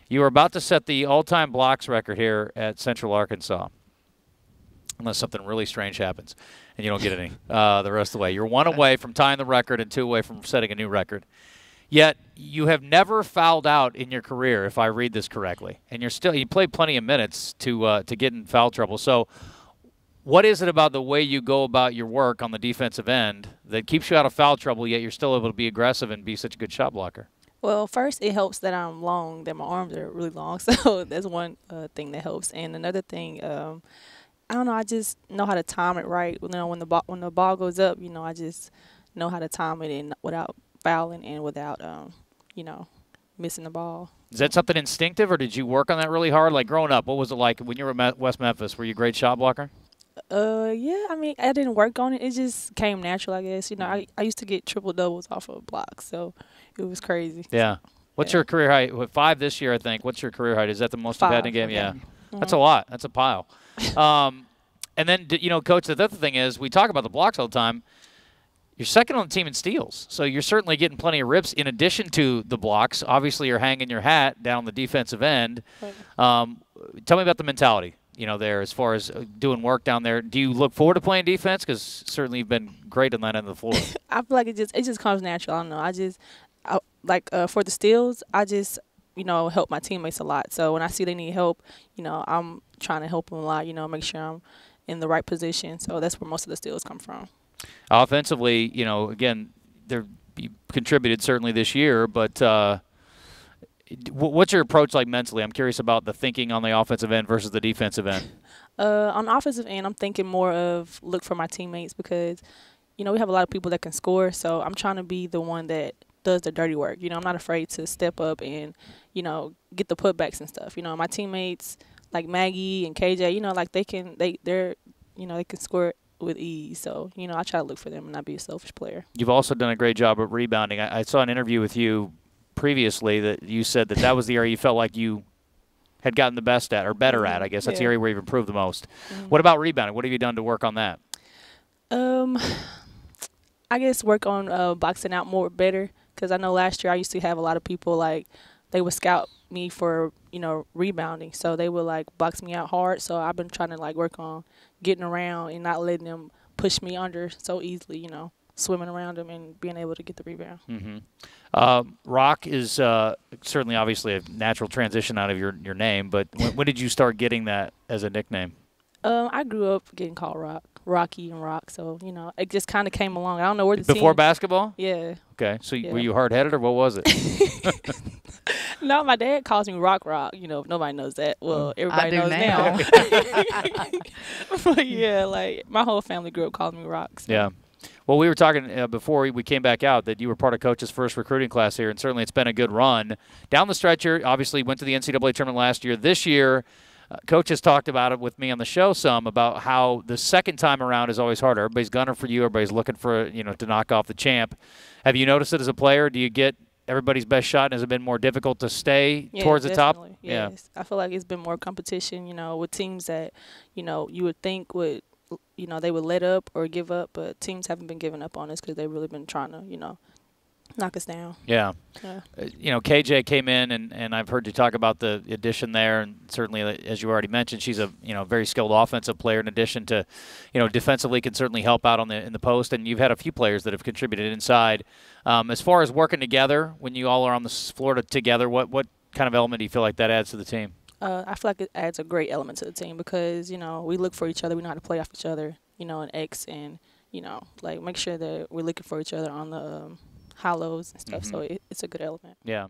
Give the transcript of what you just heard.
You are about to set the all-time blocks record here at Central Arkansas, unless something really strange happens and you don't get any the rest of the way. You're 1 away from tying the record and 2 away from setting a new record. Yet you have never fouled out in your career, if I read this correctly, and you played plenty of minutes to get in foul trouble. So what is it about the way you go about your work on the defensive end that keeps you out of foul trouble, yet you're still able to be aggressive and be such a good shot blocker? Well, first, it helps that I'm long, that my arms are really long. So that's one thing that helps. And another thing, I don't know, I just know how to time it right. You know, when the ball goes up, you know, I just know how to time it and without fouling and without, you know, missing the ball. Is that something instinctive, or did you work on that really hard? Like growing up, what was it like when you were at West Memphis? Were you a great shot blocker? Yeah, I mean, I didn't work on it. It just came natural, I guess. You know, I used to get triple-doubles off of blocks, so it was crazy. Yeah. What's your career height? 5 this year, I think. What's your career height? Is that the most you've had in a game? Yeah. That's a lot. That's a pile. And then, you know, Coach, the other thing is we talk about the blocks all the time. You're second on the team in steals, so you're certainly getting plenty of rips in addition to the blocks. Obviously, you're hanging your hat down the defensive end. Tell me about the mentality, you know, there as far as doing work down there. Do you look forward to playing defense? Because certainly you've been great on that end of the floor. I feel like it just comes natural. I don't know. For the steals, I just, you know, help my teammates a lot. So when I see they need help, you know, I'm trying to help them a lot, you know, make sure I'm in the right position. So that's where most of the steals come from. Offensively, you know, again, you contributed certainly this year, but what's your approach like mentally? I'm curious about the thinking on the offensive end versus the defensive end. On the offensive end, I'm thinking more of look for my teammates because, you know, we have a lot of people that can score, so I'm trying to be the one that does the dirty work. You know, I'm not afraid to step up and, you know, get the putbacks and stuff. You know, my teammates like Maggie and KJ, you know, like they can score with ease. So, you know, I try to look for them and not be a selfish player. You've also done a great job of rebounding. I saw an interview with you previously that you said that was the area you felt like you had gotten the best at or better at. I guess that's the area where you've improved the most. What about rebounding? What have you done to work on that? I guess work on boxing out more better because I know last year I used to have a lot of people like they would scout me for, you know, rebounding. So they would like box me out hard. So I've been trying to like work on getting around and not letting them push me under so easily, you know, swimming around them and being able to get the rebound. Rock is certainly obviously a natural transition out of your name, but when did you start getting that as a nickname? I grew up getting called Rocky and Rock, so, you know, it just kind of came along. I don't know where the Before basketball? Yeah. Okay, so were you hard-headed or what was it? No, my dad calls me Rock. You know, nobody knows that. Well, everybody knows now. But yeah, like my whole family grew up calling me Rock. So. Yeah. Well, we were talking before we came back out that you were part of Coach's first recruiting class here, and certainly it's been a good run. Down the stretch here, obviously went to the NCAA tournament last year. This year, Coach has talked about it with me on the show some about how the second time around is always harder. Everybody's gunning for you. Everybody's looking for, you know, to knock off the champ. Have you noticed it as a player? Do you get everybody's best shot? Has it been more difficult to stay towards the top? Yes. I feel like it's been more competition, you know, with teams that, you know, you would think would, you know, they would let up or give up, but teams haven't been giving up on us because they've really been trying to, you know, knock us down. Yeah. You know, KJ came in, and I've heard you talk about the addition there, and certainly, as you already mentioned, she's a, you know, very skilled offensive player in addition to, you know, defensively can certainly help out in the post, and you've had a few players that have contributed inside. As far as working together, when you all are on the floor together, what kind of element do you feel like that adds to the team? I feel like it adds a great element to the team because, you know, we look for each other. We know how to play off each other, you know, and X, and, you know, like make sure that we're looking for each other on the high lows and stuff. So it's a good element. Yeah.